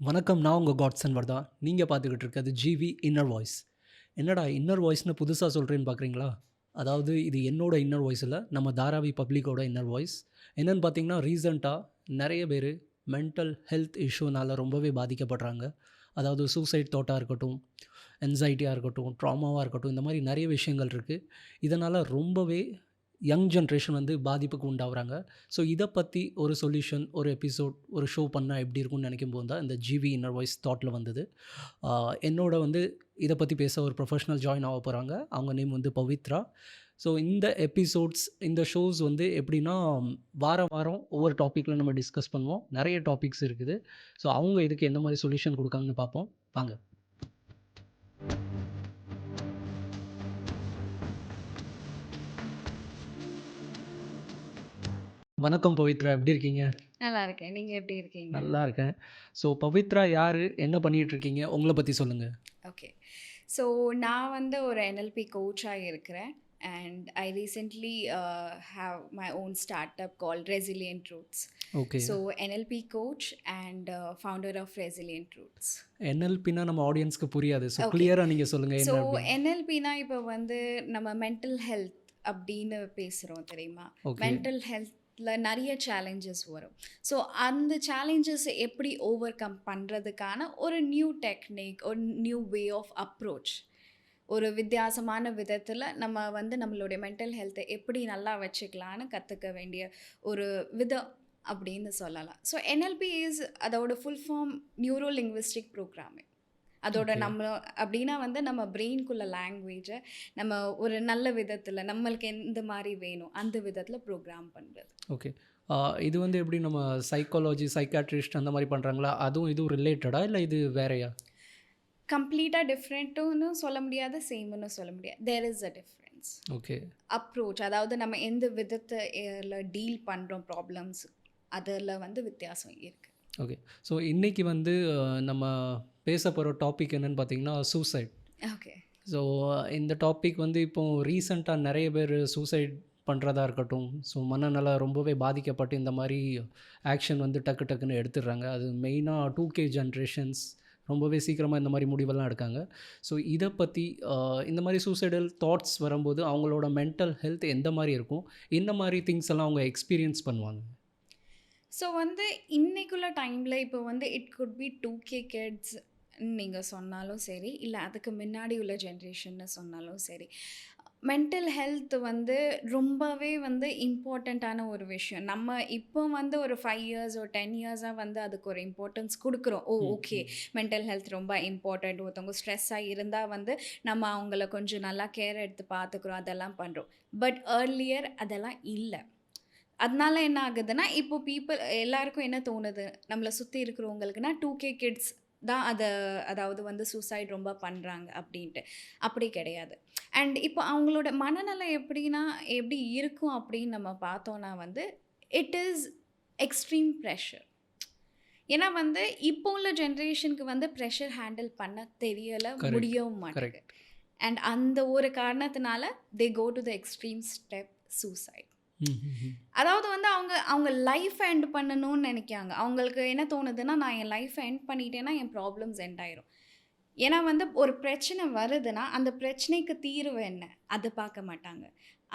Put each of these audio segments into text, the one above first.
வணக்கம். நான் உங்க காட்சன் வர்தா. நீங்க பார்த்துக்கிட்டு இருக்கிறது ஜிவி இன்னர் வாய்ஸ். என்னடா இன்னர் வாய்ஸ்னு புதுசா சொல்றேன்னு பார்க்குறீங்களா? அதாவது இது என்னோட இன்னர் வாய்ஸ் இல்ல. நம்ம தாராவி பப்ளிக்கோட இன்னர் வாய்ஸ். என்னன்னு பார்த்தீங்கன்னா, ரீசென்ட்டா நெறைய பேரு மென்டல் ஹெல்த் இஷ்யூனால ரொம்பவே பாதிக்கப்படுறாங்க. அதாவது சூசைட் தாட்டா இருக்கட்டும், ஆங்சைட்டியா இருக்கட்டும், ட்ராமாவா இருக்கட்டும், இந்த மாரி நெறைய விஷயங்கள் இருக்கு. இதனால ரொம்பவே யங் ஜென்ரேஷன் வந்து பாதிப்புக்கு உண்டாகுறாங்க. ஸோ இத பத்தி ஒரு சொல்யூஷன், ஒரு எபிசோட், ஒரு ஷோ பண்ணா எப்படி இருக்கும்னு நெனைக்கும்போது தான் இந்த ஜிவி இன்னர் வாய்ஸ் தாட்ல வந்தது. ஆ என்னோட வந்து இத பத்தி பேச ஒரு ப்ரொஃபஷனல் ஜாயின் ஆக போறாங்க. அவங்க நேம் வந்து பவித்ரா. ஸோ இந்த எபிசோட்ஸ், இந்த ஷோஸ் வந்து எப்படின்னா, வாரம் வாரம் ஒவ்வொரு டாபிக்ல நம்ம டிஸ்கஸ் பண்ணுவோம். நெறைய டாபிக்ஸ் இருக்குது. ஸோ அவங்க இதுக்கு எந்த மாரி சொல்யூஷன் குடுக்காங்கன்னு பார்ப்போம். வாங்க. வணக்கம் பவித்ரா. எப்படி இருக்கீங்க? நல்லா இருக்கேன். நீங்க எப்படி இருக்கீங்க? நல்லா இருக்கேன். ஸோ பவித்ரா யாரு? என்ன பண்ணிட்டு இருக்கீங்க? உங்கள பத்தி சொல்லுங்க. ஓகே. ஸோ நான் வந்து ஒரு NLP கோச்சா இருக்கிறேன். And I recently have my own start up called resilient roots. Okay. So NLP coach and founder of resilient roots. என்எல்பின்னா நம்ம ஆடியன்ஸ்க்கு புரியாது. So okay. கிளியரா நீங்க சொல்லுங்க ஸோ என்ன அப்படின்னு. NLPனா இப்போ வந்து நம்ம மென்டல் ஹெல்த் அப்படின்னு பேசுகிறோம் தெரியுமா? ஓகே. மென்டல் ஹெல்த்தில் நிறைய சேலஞ்சஸ் வரும். ஸோ அந்த சேலஞ்சஸ் எப்படி ஓவர் கம் பண்ணுறதுக்கான ஒரு நியூ டெக்னிக், ஒரு நியூ வே ஆஃப் அப்ரோச், ஒரு வித்தியாசமான விதத்தில் நம்ம வந்து நம்மளுடைய மென்டல் ஹெல்த்தை எப்படி நல்லா வச்சுக்கலான்னு கற்றுக்க வேண்டிய ஒரு விதம் அப்படின்னு சொல்லலாம். ஸோ NLP இஸ் அதோட full form neuro linguistic programming. அதோட ஓகே. நம்ம அப்படின்னா வந்து நம்ம பிரெயின்குள்ள லாங்குவேஜை நம்ம ஒரு நல்ல விதத்தில் நம்மளுக்கு எந்த மாதிரி வேணும் அந்த விதத்தில் ப்ரோக்ராம் பண்ணுறது. ஓகே. ஆ இது வந்து எப்படி நம்ம சைக்காலஜி, சைக்காட்ரிஸ்ட் அந்த மாரி பண்றாங்களா? அதுவும் இதுவும் ரிலேட்டடா? இல்ல இது வேறயா? கம்ப்ளீட்டாக டிஃப்ரெண்ட்டுன்னு சொல்ல முடியாது, சேம்னு சொல்ல முடியாது. There is a difference. Okay. Approach அதாவது நம்ம எந்த விதத்தில் டீல் பண்ணுறோம் ப்ராப்ளம்ஸ், அதில் வந்து வித்தியாசம் இருக்குது. ஓகே. ஸோ இன்னைக்கு வந்து நம்ம பேச போற டாபிக் என்னன்னு பார்த்தீங்கன்னா, சூசைட். ஓகே. ஸோ இந்த டாபிக் வந்து இப்போ ரீசென்ட்டா நெறைய பேர் சூசைட் பண்ணுறதா இருக்கட்டும், ஸோ மனநலம் ரொம்பவே பாதிக்கப்பட்டு இந்த மாரி ஆக்ஷன் வந்து டக்கு டக்குன்னு எடுத்துடுறாங்க. அது மெயினா 2K ஜென்ரேஷன்ஸ் ரொம்பவே சீக்கிரமா இந்த மாரி முடிவெல்லாம் எடுக்காங்க. ஸோ இத பத்தி இந்த மாரி சூசைடல் தாட்ஸ் வரும்போது அவங்களோட மென்டல் ஹெல்த் எந்த மாரி இருக்கும்? என்ன மாரி திங்ஸ் எல்லாம் அவங்க எக்ஸ்பீரியன்ஸ் பண்ணுவாங்க? ஸோ வந்து இன்னைக்குள்ள டைமில் இப்போ வந்து it could be 2K kids நீங்கள் சொன்னாலும் சரி, இல்லை அதுக்கு முன்னாடி உள்ள ஜென்ரேஷன்னு சொன்னாலும் சரி, மென்டல் ஹெல்த் வந்து ரொம்பவே வந்து இம்பார்ட்டண்ட்டான ஒரு விஷயம். நம்ம இப்போ வந்து ஒரு 5 இயர்ஸ் ஒரு 10 இயர்ஸாக வந்து அதுக்கு ஒரு இம்பார்ட்டன்ஸ் கொடுக்குறோம். ஓகே, ம். மென்டல் ஹெல்த் ரொம்ப இம்பார்ட்டண்ட். ஒருத்தவங்க ஸ்ட்ரெஸ்ஸாக இருந்தால் வந்து நம்ம அவங்கள கொஞ்சம் நல்லா கேர் எடுத்து பார்த்துக்குறோம், அதெல்லாம் பண்ணுறோம். பட் ஏர்லியர் அதெல்லாம் இல்லை. அதனால என்ன ஆகுதுன்னா, இப்போ எல்லாருக்கும் என்ன தோணுது, நம்மள சுத்தி இருக்கிறவங்களுக்குன்னா 2K கிட்ஸ் தான் அதாவது வந்து சூசைட் ரொம்ப பண்றாங்க அப்படின்ட்டு. அப்படி கிடையாது. அண்ட் இப்போ அவங்களோட மனநலம் எப்படி இருக்கும் அப்படின்னு நம்ம பார்த்தோம்னா வந்து, இட் இஸ் எக்ஸ்ட்ரீம் பிரஷர். ஏன்னா வந்து இப்போ உள்ள ஜெனரேஷனுக்கு வந்து பிரஷர் ஹேண்டில் பண்ண தெரியல, கரெக்ட். முடியவும் மாட்டேங்குது. கரெக்ட். அண்ட் அந்த ஒரு காரணத்தினால they go to the extreme step suicide. ம்ஹ்ஹ்ம். அதாவது வந்து அவங்க அவங்க லைஃப் எண்ட் பண்ணணும்னு நினைக்காங்க. அவங்களுக்கு என்ன தோணுதுன்னா, நான் என் லைஃப எண்ட் பண்ணிட்டேன்னா, என் ப்ராப்ளம்ஸ் எண்ட் ஆயிரும். ஏன்னா வந்து ஒரு பிரச்சனை வருதுன்னா, அந்த பிரச்சனைக்கு தீர்வு என்ன? அத பார்க்க மாட்டாங்க.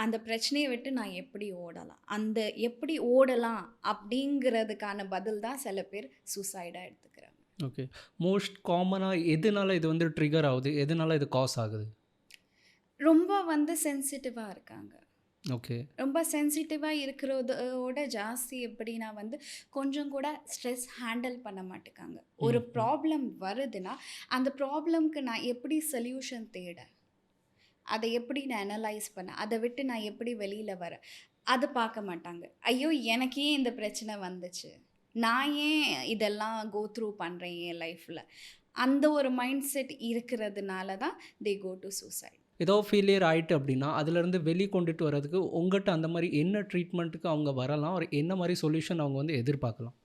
அந்த பிரச்சனைய விட்டு நான் எப்படி ஓடலாம்? அந்த எப்படி ஓடலாம் அப்படிங்கிறதுக்கான பதில் தான் சில பேர் சூசைடா எடுத்துக்கிறாங்க. ஓகே. மோஸ்ட் காமனா எதுனால இது வந்து ட்ரிகர் ஆவுது? எதுனால இது காஸ் ஆகுது? ரொம்ப வந்து சென்சிட்டிவா இருக்காங்க. ஓகே. ரொம்ப சென்சிட்டிவா இருக்கிறதோட ஜாஸ்தி எப்படின்னா வந்து, கொஞ்சம் கூட ஸ்ட்ரெஸ் ஹேண்டில் பண்ண மாட்டுக்காங்க. ஒரு ம், ம். ப்ராப்ளம் வருதுன்னா, அந்த ப்ராப்ளம்க்கு நான் எப்படி சொல்யூஷன் தேட? அத எப்படி நான் அனலைஸ் பண்ண? அத விட்டு நான் எப்படி வெளியில வர? அத பார்க்க மாட்டாங்க. ஐயோ! எனக்கு ஏன் இந்த பிரச்சனை வந்துச்சு? நான் ஏன் இதெல்லாம் கோ த்ரூ பண்றேன் என் லைஃப்ல? அந்த ஒரு மைண்ட் செட் இருக்கிறதுனால தான் தே கோ டூ சூசைட். ஏதோ ஃபெயிலியர் ஆயிட்டு அப்டின்னா, அதுலருந்து கொண்டுட்டு வரதுக்கு உங்கட்ட அந்த மாரி என்ன ட்ரீட்மெண்ட்டுக்கு அவங்க வரலாம்? ஒரு என்ன மாரி சொல்யூஷன் அவங்க வந்து எதிர்பார்க்கலாம்?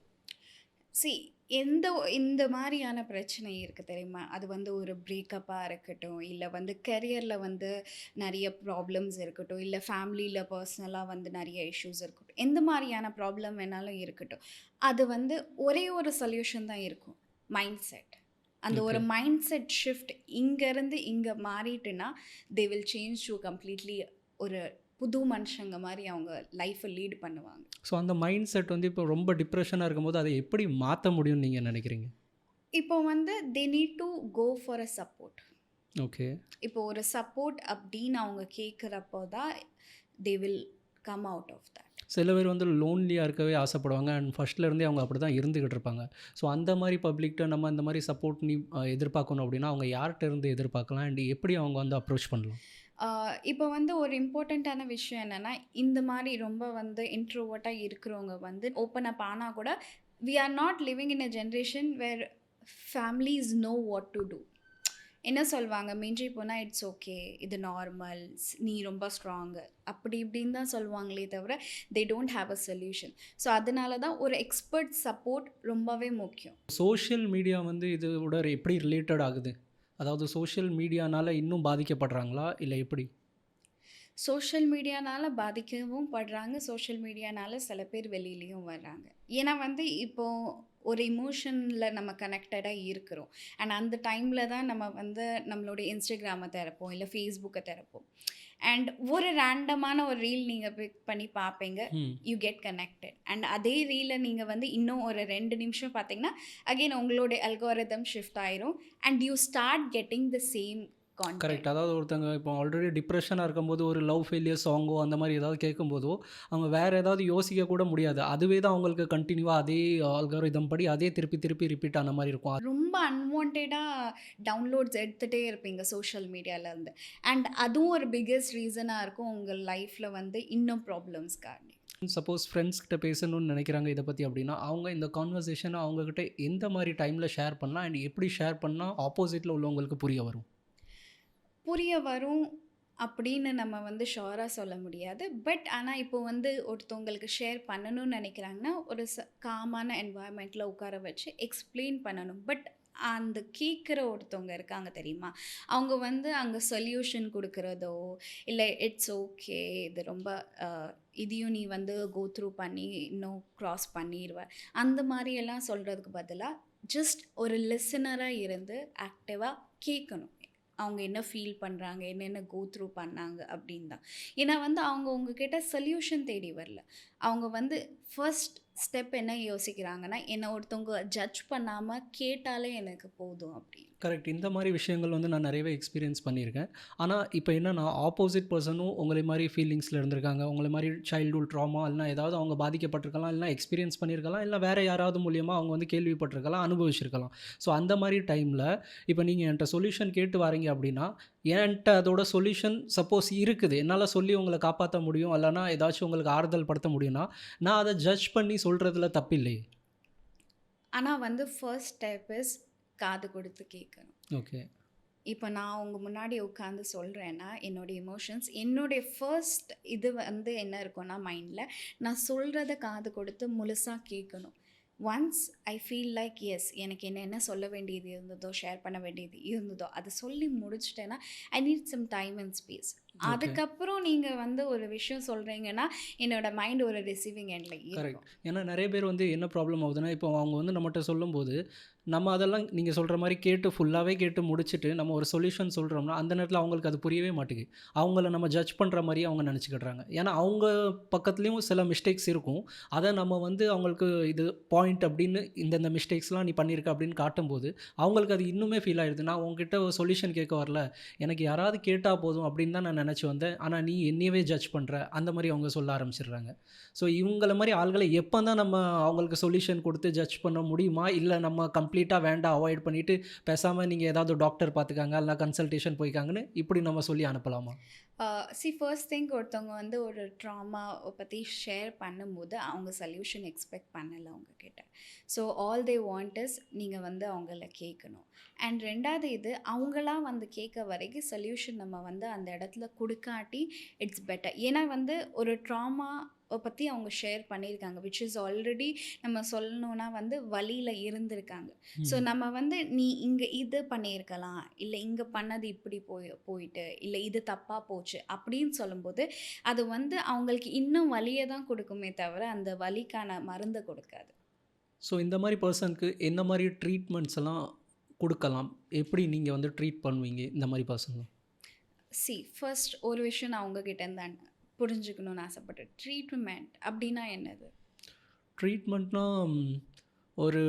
சி இந்த மாரியான பிரச்சனை இருக்கு தெரியுமா? அது வந்து ஒரு பிரேக்கப்பா இருக்கட்டும், இல்ல வந்து கரியர்ல வந்து நெறைய ப்ராப்ளம்ஸ் இருக்கட்டும், இல்ல ஃபேமிலில பர்சனலா வந்து நெறைய இஷ்யூஸ் இருக்கட்டும். எந்த மாரியான ப்ராப்ளம் வேணாலும் இருக்கட்டும். அது வந்து ஒரே ஒரு சொல்யூஷன் தான் இருக்கும். Mind set. அந்த ஓகே. ஒரு மைண்ட் செட் ஷிஃப்ட் இங்கேருந்து இங்கே மாறிட்டுன்னா they will change to completely ஒரு புது மனுஷங்க மாதிரி அவங்க லைஃப்பை லீட் பண்ணுவாங்க. ஸோ அந்த மைண்ட் செட் வந்து இப்போ ரொம்ப டிப்ரெஷனாக இருக்கும்போது அதை எப்படி மாற்ற முடியும்னு நீங்கள் நினைக்கிறீங்க? இப்போ வந்து they need to go for a support. Okay. இப்போ ஒரு சப்போர்ட் அப்படின்னு அவங்க கேட்குறப்போ தான் they will come out of that. சில பேர் வந்து லோன்லியாக இருக்கவே ஆசைப்படுவாங்க அண்ட் ஃபர்ஸ்ட்லேருந்தே அவங்க அப்படி தான் இருந்துக்கிட்டு இருப்பாங்க. ஸோ அந்த மாதிரி பப்ளிக்கிட்ட நம்ம இந்த மாதிரி சப்போர்ட் நீ எதிர்பார்க்கணும் அப்படின்னா அவங்க யார்கிட்ட இருந்து எதிர்பார்க்கலாம் அண்ட் எப்படி அவங்க வந்து அப்ரோச் பண்ணலாம்? இப்போ வந்து ஒரு இம்பார்ட்டண்ட்டான விஷயம் என்னென்னா, இந்த மாதிரி ரொம்ப வந்து இன்ட்ரோவர்ட்டாக இருக்கிறவங்க வந்து ஓப்பன் அப் ஆனால் கூட we are not living in a generation where families know what to do. என்ன சொல்லுவாங்க, மிஞ்சி போனால் இட்ஸ் ஓகே, இது நார்மல், நீ ரொம்ப ஸ்ட்ராங்கு, அப்படி இப்படின்னு தான் சொல்லுவாங்களே தவிர they don't have a solution. So அதனால தான் ஒரு எக்ஸ்பர்ட் சப்போர்ட் ரொம்பவே முக்கியம். சோஷியல் மீடியா வந்து இதோட எப்படி ரிலேட்டட் ஆகுது? அதாவது சோஷியல் மீடியானால இன்னும் பாதிக்கப்படுறாங்களா இல்லை எப்படி? சோஷியல் மீடியானால் பாதிக்கவும் படுறாங்க, சோஷியல் மீடியானால் சில பேர் வெளியிலையும் வர்றாங்க. ஏன்னா வந்து இப்போது ஒரு இமோஷனில் நம்ம கனெக்டடாக இருக்கிறோம். அண்ட் அந்த டைமில் தான் நம்ம வந்து நம்மளுடைய இன்ஸ்டாகிராமை திறப்போம், இல்லை ஃபேஸ்புக்கை திறப்போம். அண்ட் ஒரு ரேண்டமான ஒரு ரீல் நீங்கள் பிக் பண்ணி பார்ப்பீங்க, யூ கெட் கனெக்டட். அண்ட் அதே ரீலை நீங்கள் வந்து இன்னும் ஒரு 2 நிமிஷம் பார்த்தீங்கன்னா அகெயின் உங்களுடைய அல்காரிதம் ஷிஃப்ட் ஆயிரும் and you start getting the same content. Correct. அதாவது ஒருத்தங்க இப்போ ஆல்ரெடி டிப்ரெஷனாக இருக்கும்போது ஒரு லவ் ஃபெயிலியர் சாங்கோ அந்த மாதிரி ஏதாவது கேட்கும்போதோ அவங்க வேறு ஏதாவது யோசிக்க கூட முடியாது. அதுவே தான் அவங்களுக்கு கண்டினியூவாக அதே ஆல்காரிதம் படி அதே திருப்பி திருப்பி ரிப்பீட் ஆன மாதிரி இருக்கும். ரொம்ப அன்வான்டாக டவுன்லோட்ஸ் எடுத்துகிட்டே இருப்பீங்க சோஷியல் மீடியாவிலேருந்து. அண்ட் அதுவும் ஒரு பிக்கெஸ்ட் ரீசனாக இருக்கும் உங்கள் லைஃப்பில் வந்து இன்னும் ப்ராப்ளம்ஸ்க்காண்டி. சப்போஸ் ஃப்ரெண்ட்ஸ் கிட்ட பேசணும்னு நினைக்கிறாங்க இதை பற்றி அப்படின்னா அவங்க இந்த கான்வர்சேஷனை அவங்கக்கிட்ட எந்த மாதிரி டைமில் ஷேர் பண்ணலாம் அண்ட் எப்படி ஷேர் பண்ணால் ஆப்போசிட்டில் உள்ளவங்களுக்கு புரிய வரும்? புரிய வரும் அப்படின்னு நம்ம வந்து ஷோராக சொல்ல முடியாது. பட் ஆனால் இப்போ வந்து ஒருத்தவங்களுக்கு ஷேர் பண்ணணும்னு நினைக்கிறாங்கன்னா ஒரு காமான என்வாயர்மெண்ட்டில் உட்கார வச்சு எக்ஸ்பிளைன் பண்ணணும். பட் அந்த கேட்குற ஒருத்தவங்க இருக்காங்க தெரியுமா, அவங்க வந்து அங்கே சொல்யூஷன் கொடுக்குறதோ இல்லை இட்ஸ் ஓகே இது ரொம்ப இதையும் நீ வந்து கோ த்ரூ பண்ணி இன்னும் க்ராஸ் பண்ணிடுவ அந்த மாதிரியெல்லாம் சொல்கிறதுக்கு பதிலாக ஜஸ்ட் ஒரு லிசனராக இருந்து ஆக்டிவாக கேட்கணும். அவங்க என்ன ஃபீல் பண்ணுறாங்க, என்னென்ன கோ த்ரூ பண்ணாங்க அப்படின்னு தான். ஏன்னா வந்து அவங்க உங்ககிட்ட சொல்யூஷன் தேடி வரல, அவங்க வந்து ஃபர்ஸ்ட் ஸ்டெப் என்ன யோசிக்கிறாங்கன்னா என்னை ஒருத்தவங்க ஜட்ஜ் பண்ணாமல் கேட்டாலே எனக்கு போதும் அப்படின்னு. கரெக்ட். இந்த மாதிரி விஷயங்கள் வந்து நான் நிறையவே எக்ஸ்பீரியன்ஸ் பண்ணியிருக்கேன். ஆனால் இப்போ என்னன்னா ஆப்போசிட் பர்சனும் உங்களை மாதிரி ஃபீலிங்ஸில் இருந்திருக்காங்க, உங்களை மாதிரி சைல்டுஹுட் ட்ராமா இல்லைனா ஏதாவது அவங்க பாதிக்கப்பட்டிருக்கலாம், இல்லைனா எக்ஸ்பீரியன்ஸ் பண்ணியிருக்கலாம், இல்லை வேறு யாராவது மூலியமாக அவங்க வந்து கேள்விப்பட்டிருக்கலாம், அனுபவிச்சிருக்கலாம். ஸோ அந்த மாதிரி டைமில் இப்போ நீங்கள் என்கிட்ட சொல்யூஷன் கேட்டு வரீங்க அப்படின்னா என்கிட்ட அதோட சொல்யூஷன் சப்போஸ் இருக்குது, என்னால் சொல்லி உங்களை காப்பாற்ற முடியும், இல்லைனா ஏதாச்சும் உங்களுக்கு ஆறுதல் படுத்த முடியும்னா நான் அதை ஜட்ஜ் பண்ணி சொல்கிறதுல தப்பில்லையே. ஆனால் வந்து ஃபர்ஸ்ட் ஸ்டெப் இஸ் காது கொடுத்து கேட்கணும். ஓகே. இப்போ நான் உங்கள் முன்னாடி உட்காந்து சொல்கிறேன்னா என்னோடய எமோஷன்ஸ் என்னுடைய ஃபர்ஸ்ட் இது வந்து என்ன இருக்கும்னா மைண்டில் நான் சொல்கிறத காது கொடுத்து முழுசாக கேட்கணும். Once I feel like yes எனக்கு என்ன சொல்ல வேண்டியது இருந்ததோ ஷேர் பண்ண வேண்டியது இருந்ததோ அதை சொல்லி முடிச்சிட்டேன்னா I need some time and space. அதுக்கப்புறம் நீங்கள் வந்து ஒரு விஷயம் சொல்கிறீங்கன்னா என்னோடய மைண்ட் ஒரு ரிசீவிங் எண்டில் இருக்கும். கரெக்ட். ஏன்னா நிறைய பேர் வந்து என்ன ப்ராப்ளம் ஆகுதுன்னா இப்போ அவங்க வந்து நம்மகிட்ட சொல்லும்போது நம்ம அதெல்லாம் நீங்கள் சொல்கிற மாதிரி கேட்டு ஃபுல்லாகவே கேட்டு முடிச்சுட்டு நம்ம ஒரு சொல்யூஷன் சொல்கிறோம்னா அந்த நேரத்தில் அவங்களுக்கு அது புரியவே மாட்டேங்குது. அவங்கள நம்ம ஜட்ஜ் பண்ணுற மாதிரி அவங்க நினச்சிக்கிட்றாங்க. ஏன்னா அவங்க பக்கத்துலேயும் சில மிஸ்டேக்ஸ் இருக்கும், அதை நம்ம வந்து அவங்களுக்கு இது பாயிண்ட் அப்படின்னு இந்த மிஸ்டேக்ஸ்லாம் நீ பண்ணியிருக்க அப்படின்னு காட்டும்போது அவங்களுக்கு அது இன்னுமே ஃபீல் ஆகிடுது. நான் உங்ககிட்ட ஒரு சொல்யூஷன் கேட்க வரல, எனக்கு யாராவது கேட்டால் போதும் அப்படின்னு தான் நான் நினச்சி வந்தேன், ஆனால் நீ என்னையவே ஜட்ஜ் பண்ணுற அந்த மாதிரி அவங்க சொல்ல ஆரம்பிச்சிடுறாங்க. ஸோ இவங்கள மாதிரி ஆள்களை எப்போ தான் நம்ம அவங்களுக்கு சொல்யூஷன் கொடுத்து ஜட்ஜ் பண்ண முடியுமா, இல்லை நம்ம கம்ப்ளீட்டாக வேண்டாம் அவாய்ட் பண்ணிவிட்டு பேசாமல் நீங்கள் ஏதாவது டாக்டர் பார்த்துக்காங்க இல்லை கன்சல்டேஷன் போய்க்காங்கன்னு இப்படி நம்ம சொல்லி அனுப்பலாமா? ஃபர்ஸ்ட் திங் ஒருத்தவங்க வந்து ஒரு ட்ராமாவை பற்றி ஷேர் பண்ணும்போது அவங்க சொல்யூஷன் எக்ஸ்பெக்ட் பண்ணலை அவங்கக்கிட்ட. So all they want is நீங்கள் வந்து அவங்கள கேட்கணும். அண்ட் ரெண்டாவது இது அவங்களாம் வந்து கேட்க வரைக்கும் சொல்யூஷன் நம்ம வந்து அந்த இடத்துல கொடுக்காட்டி இட்ஸ் பெட்டர். ஏன்னா வந்து ஒரு ட்ராமா பற்றி அவங்க ஷேர் பண்ணியிருக்காங்க விச் இஸ் ஆல்ரெடி நம்ம சொல்லணுன்னா வந்து வலியில் இருந்திருக்காங்க. ஸோ நம்ம வந்து நீ இங்கே இது பண்ணியிருக்கலாம், இல்லை இங்கே பண்ணது இப்படி போயிட்டு இல்லை இது தப்பாக போச்சு அப்படின்னு சொல்லும்போது அது வந்து அவங்களுக்கு இன்னும் வலியை தான் கொடுக்குமே தவிர அந்த வலிக்கான மருந்தை கொடுக்காது. ஸோ இந்த மாதிரி பர்சனுக்கு என்ன மாதிரி ட்ரீட்மெண்ட்ஸ் எல்லாம் கொடுக்கலாம்? எப்படி நீங்கள் வந்து ட்ரீட் பண்ணுவீங்க இந்த மாதிரி பர்சன்லாம்? ஃபர்ஸ்ட் ஒரு விஷயம் நான் உங்ககிட்ட தான் புரிஞ்சுக்கணும்னு ஆசைப்பட்டேன். ட்ரீட்மெண்ட் அப்படின்னா என்னது? ட்ரீட்மெண்ட்னா ஒரு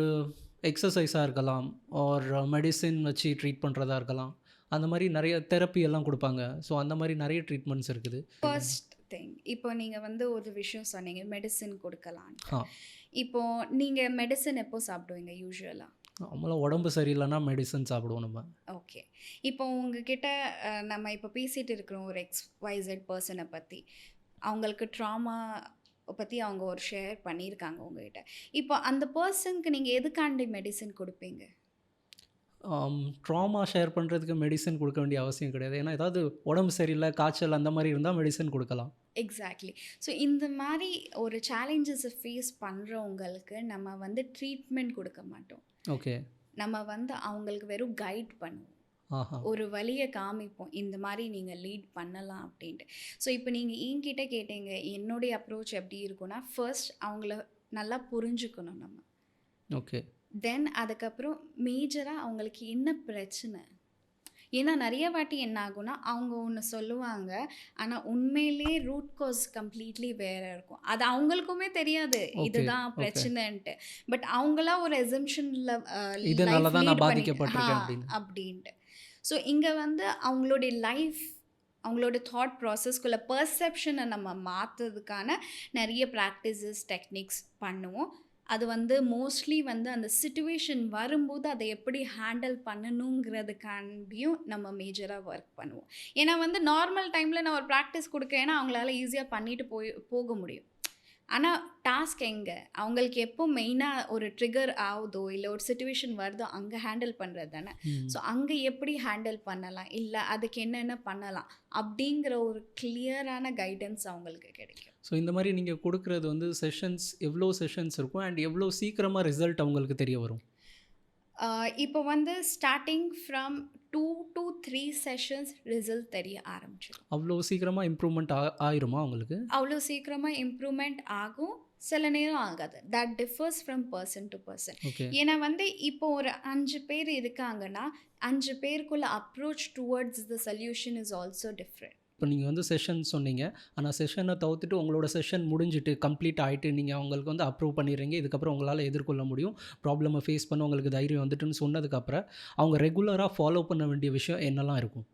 எக்ஸசைஸாக இருக்கலாம், ஆர் மெடிசின் வச்சு ட்ரீட் பண்ணுறதா இருக்கலாம். அந்த மாதிரி நிறைய தெரப்பி எல்லாம் கொடுப்பாங்க. ஸோ அந்த மாதிரி நிறைய ட்ரீட்மெண்ட்ஸ் இருக்குது. ஃபர்ஸ்ட் திங், இப்போ நீங்கள் வந்து ஒரு விஷயம் சொன்னீங்க, மெடிசின் கொடுக்கலான்ட்டு. ஆ, இப்போ நீங்கள் மெடிசின் எப்போ சாப்பிடுவீங்க யூசுவலாக? நம்மளாம் உடம்பு சரியில்லைன்னா மெடிசன் சாப்பிடுவோம் நம்ம. ஓகே. இப்போ உங்ககிட்ட நம்ம இப்போ பேசிகிட்டு இருக்கிறோம் ஒரு XYZ பர்சனை பற்றி. அவங்களுக்கு ட்ராமா பற்றி அவங்க ஒரு ஷேர் பண்ணியிருக்காங்க உங்ககிட்ட. இப்போ அந்த பர்சனுக்கு நீங்கள் எதுக்காண்டி மெடிசின் கொடுப்பீங்க? ட்ராமா ஷேர் பண்ணுறதுக்கு மெடிசன் கொடுக்க வேண்டிய அவசியம் கிடையாது. ஏன்னா ஏதாவது உடம்பு சரியில்லை, காய்ச்சல் அந்த மாதிரி இருந்தால் மெடிசன் கொடுக்கலாம். எக்ஸாக்ட்லி. ஸோ இந்த மாதிரி ஒரு சேலஞ்சஸை ஃபேஸ் பண்ணுறவங்களுக்கு நம்ம வந்து ட்ரீட்மெண்ட் கொடுக்க மாட்டோம். ஓகே. நம்ம வந்து அவங்களுக்கு வெறும் கைட் பண்ணுவோம். ஆஹா. ஒரு வழியை காமிப்போம், இந்த மாதிரி நீங்கள் லீட் பண்ணலாம் அப்படின்ட்டு. ஸோ இப்போ நீங்கள் என்கிட்ட கேட்டீங்க என்னுடைய அப்ரோச் எப்படி இருக்கும்னா, ஃபர்ஸ்ட் அவங்கள நல்லா புரிஞ்சுக்கணும் நம்ம. ஓகே. தென் அதுக்கப்புறம் மேஜராக அவங்களுக்கு என்ன பிரச்சனை. ஏன்னா நிறைய வாட்டி என்ன ஆகும்னா, அவங்க ஒன்று சொல்லுவாங்க, ஆனால் உண்மையிலேயே ரூட் காஸ் கம்ப்ளீட்லி வேற இருக்கும். அது அவங்களுக்குமே தெரியாது ஓகே. இதுதான் ஓகே. பிரச்சனைன்ட்டு. பட் அவங்களா ஒரு எசம்ஷனில் இதனால லைஃப் தான் லீட் நான் பண்ணி பாதிக்கப்பட்டிருக்கேன் அப்படின்னு. அப்படின்ட்டு. ஸோ இங்கே வந்து அவங்களுடைய லைஃப், அவங்களோட தாட் ப்ராசஸ்குள்ள பர்செப்ஷனை நம்ம மாற்றுறதுக்கான நிறைய ப்ராக்டிசஸ் டெக்னிக்ஸ் பண்ணுவோம். அது வந்து மோஸ்ட்லி வந்து அந்த சிச்சுவேஷன் வரும்போது அதை எப்படி ஹேண்டில் பண்ணணுங்கிறதுக்காண்டியும் நம்ம மேஜராக ஒர்க் பண்ணுவோம். ஏன்னா வந்து நார்மல் டைமில் நான் ஒரு ப்ராக்டிஸ் கொடுக்குறேன்னா அவங்களால ஈஸியாக பண்ணிட்டு போக முடியும். ஆனால் டாஸ்க் எங்கே அவங்களுக்கு எப்போ மெயினாக ஒரு ட்ரிகர் ஆகுதோ இல்லை ஒரு சுச்சுவேஷன் வருதோ அங்கே ஹேண்டில் பண்ணுறது தானே. ஸோ அங்கே எப்படி ஹேண்டில் பண்ணலாம், இல்லை அதுக்கு என்னென்ன பண்ணலாம் அப்படிங்கிற ஒரு கிளியரான கைடன்ஸ் அவங்களுக்கு கிடைக்கும். ஸோ இந்த மாதிரி நீங்கள் கொடுக்குறது வந்து செஷன்ஸ் எவ்வளோ செஷன்ஸ் இருக்கும் அண்ட் எவ்வளோ சீக்கிரமாக ரிசல்ட் அவங்களுக்கு தெரிய வரும்? இப்போ வந்து starting from 2 to 3 sessions result தெரிய ஆரம்பிச்சிடும். அவ்வளோ சீக்கிரமாக இம்ப்ரூவ்மெண்ட் ஆயிருமா அவங்களுக்கு? அவ்வளோ சீக்கிரமாக இம்ப்ரூவ்மெண்ட் ஆகும், சில நேரம் ஆகாது. That differs from person to person. Okay. ஏன்னா வந்து இப்போ ஒரு 5 பேர் இருக்காங்கன்னா 5 பேருக்குள்ள approach towards the solution is also different. இப்போ நீங்கள் வந்து செஷன் சொன்னீங்க, ஆனால் செஷனை தவிர்த்துட்டு உங்களோட செஷன் முடிஞ்சிட்டு கம்ப்ளீட் ஆகிட்டு நீங்கள் அவங்களுக்கு வந்து அப்ரூவ் பண்ணிடுறீங்க, இதுக்கப்புறம் உங்களால் எதிர்கொள்ள முடியும், ப்ராப்ளமை ஃபேஸ் பண்ண உங்களுக்கு தைரியம் வந்துட்டுன்னு சொன்னதுக்கப்புறம் அவங்க ரெகுலராக ஃபாலோ பண்ண வேண்டிய விஷயம் என்னெல்லாம் இருக்கும்?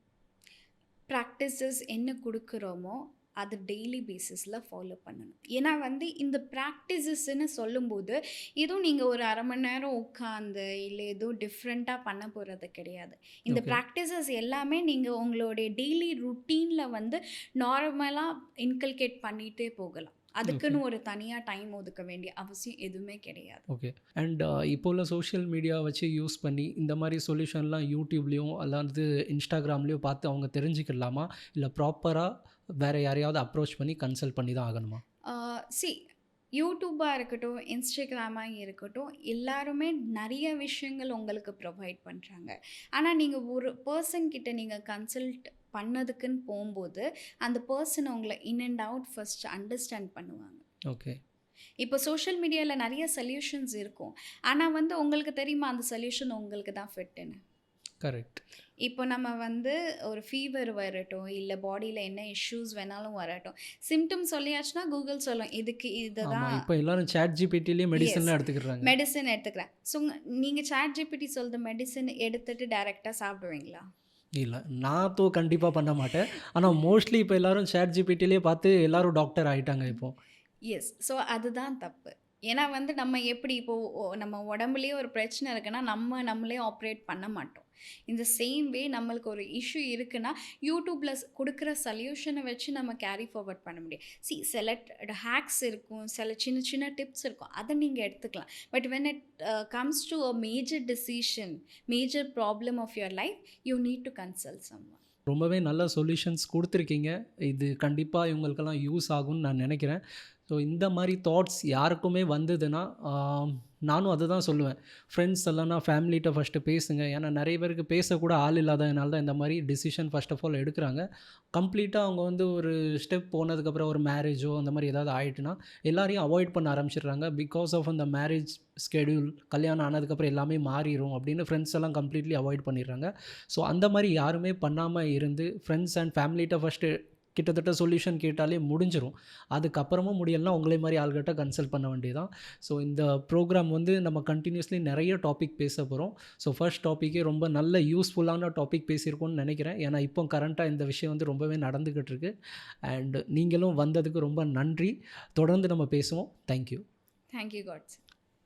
ப்ராக்டிசஸ் என்ன கொடுக்குறோமோ அது டெய்லி பேசிஸில் ஃபாலோ பண்ணணும். ஏன்னா வந்து இந்த ப்ராக்டிசஸ்ன்னு சொல்லும்போது எதுவும் நீங்கள் ஒரு அரை மணி நேரம் உட்காந்து இல்லை எதுவும் டிஃப்ரெண்ட்டாக பண்ண போகிறது கிடையாது. இந்த ஓகே. ப்ராக்டிசஸ் எல்லாமே நீங்கள் உங்களுடைய டெய்லி ருட்டீனில் வந்து நார்மலாக இன்கல்கேட் பண்ணிகிட்டே போகலாம். அதுக்குன்னு ஒரு தனியாக டைம் ஒதுக்க வேண்டிய அவசியம் எதுவுமே கிடையாது. ஓகே. அண்ட் இப்போ உள்ள சோஷியல் மீடியா வச்சு யூஸ் பண்ணி இந்த மாதிரி சொல்யூஷன்லாம் யூடியூப்லேயும் அல்லாது இன்ஸ்டாகிராம்லேயும் பார்த்து அவங்க தெரிஞ்சுக்கலாமா, இல்லை ப்ராப்பராக வேறு யாரையாவது அப்ரோச் பண்ணி கன்சல்ட் பண்ணி தான் ஆகணுமா? யூடியூபாக இருக்கட்டும், இன்ஸ்டாகிராமாக இருக்கட்டும், எல்லாருமே நிறைய விஷயங்கள் உங்களுக்கு ப்ரொவைட் பண்ணுறாங்க. ஆனால் நீங்கள் ஒரு பர்சன் கிட்ட நீங்கள் கன்சல்ட் பண்ணதுக்குன்னு போகும்போது அந்த பர்சன் உங்களை in and out first understand பண்ணுவாங்க. ஓகே. இப்போ சோஷியல் மீடியாவில் நிறைய சொல்யூஷன்ஸ் இருக்கும், ஆனால் வந்து உங்களுக்கு தெரியுமா அந்த சொல்யூஷன் உங்களுக்கு தான் ஃபிட்டுன்னு? கரெக்ட். இப்போ நம்ம வந்து ஒரு ஃபீவர் வரட்டும், இல்லை பாடியில் என்ன இஷ்யூஸ் வேணாலும் வரட்டும், சிம்டம் சொல்லியாச்சுன்னா கூகுள் சொல்லும் இதுக்கு இதை ஆமாம், தான் இப்போ எல்லாரும் சாட் ஜிபிடிலேயே மெடிசன்லாம் எடுத்துக்கிறாங்க. மெடிசன் எடுத்துக்கிறேன். ஸோ நீங்கள் சாட் ஜிபிடி சொல்கிற மெடிசன் எடுத்துகிட்டு டைரெக்டாக சாப்பிடுவீங்களா? இல்லை, நான் தோ கண்டிப்பாக பண்ண மாட்டேன். ஆனால் மோஸ்ட்லி இப்போ எல்லாரும் சாட் ஜிபிடிலேயே பார்த்து எல்லாரும் டாக்டர் ஆகிட்டாங்க இப்போ. எஸ். ஸோ அதுதான் தப்பு. ஏன்னா வந்து நம்ம எப்படி இப்போது நம்ம உடம்புலேயே ஒரு பிரச்சனை இருக்குன்னா நம்மளே ஆப்ரேட் பண்ண மாட்டோம். இந்த சேம் வே நம்மளுக்கு ஒரு இஷ்யூ இருக்குன்னா யூடியூப்பில் கொடுக்குற சொல்யூஷனை வச்சு நம்ம கேரி ஃபார்வர்ட் பண்ண முடியும். சில ஹேக்ஸ் இருக்கும், சில சின்ன சின்ன டிப்ஸ் இருக்கும், அதை நீங்கள் எடுத்துக்கலாம். But when it comes to a major decision, major problem of your life, you need to consult someone. ரொம்பவே நல்ல சொல்யூஷன்ஸ் கொடுத்துருக்கீங்க. இது கண்டிப்பாக இவங்களுக்கெல்லாம் யூஸ் ஆகும்னு நான் நினைக்கிறேன். ஸோ இந்த மாதிரி தாட்ஸ் யாருக்குமே வந்ததுன்னா நானும் அதை தான் சொல்லுவேன். ஃப்ரெண்ட்ஸ் இல்லைன்னா ஃபேமிலிகிட்ட ஃபஸ்ட்டு பேசுங்க. ஏன்னா நிறைய பேருக்கு பேசக்கூட ஆள் இல்லாததுனால தான் இந்த மாதிரி டிசிஷன் ஃபர்ஸ்ட் ஆஃப் ஆல் எடுக்கிறாங்க. கம்ப்ளீட்டாக அவங்க வந்து ஒரு ஸ்டெப் போனதுக்கப்புறம் ஒரு மேரேஜோ அந்த மாதிரி ஏதாவது ஆயிட்டுனா எல்லாரையும் அவாய்ட் பண்ண ஆரம்பிச்சிடுறாங்க. பிகாஸ் ஆஃப் அந்த மேரேஜ் ஸ்கெடியூல், கல்யாணம் ஆனதுக்கப்புறம் எல்லாமே மாறிடும் அப்படின்னு ஃப்ரெண்ட்ஸ் எல்லாம் கம்ப்ளீட்லி அவாய்ட் பண்ணிடுறாங்க. ஸோ அந்த மாதிரி யாருமே பண்ணாமல் இருந்து ஃப்ரெண்ட்ஸ் அண்ட் ஃபேமிலிகிட்ட ஃபஸ்ட்டு கிட்டத்தட்ட சொல்யூஷன் கேட்டாலே முடிஞ்சிடும். அதுக்கப்புறமும் முடியலைன்னா உங்களே மாதிரி ஆள்கிட்ட கன்சல்ட் பண்ண வேண்டியதான். ஸோ இந்த ப்ரோக்ராம் வந்து நம்ம கண்டினியூஸ்லி நிறைய டாபிக் பேச போகிறோம். ஸோ ஃபர்ஸ்ட் டாப்பிக்கே ரொம்ப நல்ல யூஸ்ஃபுல்லான டாபிக் பேசியிருக்கோம்னு நினைக்கிறேன். ஏன்னா இப்போ கரண்ட்டாக இந்த விஷயம் வந்து ரொம்பவே நடந்துக்கிட்டு இருக்கு. அண்ட் நீங்களும் வந்ததுக்கு ரொம்ப நன்றி. தொடர்ந்து நம்ம பேசுவோம். தேங்க்யூ. Thank you God's.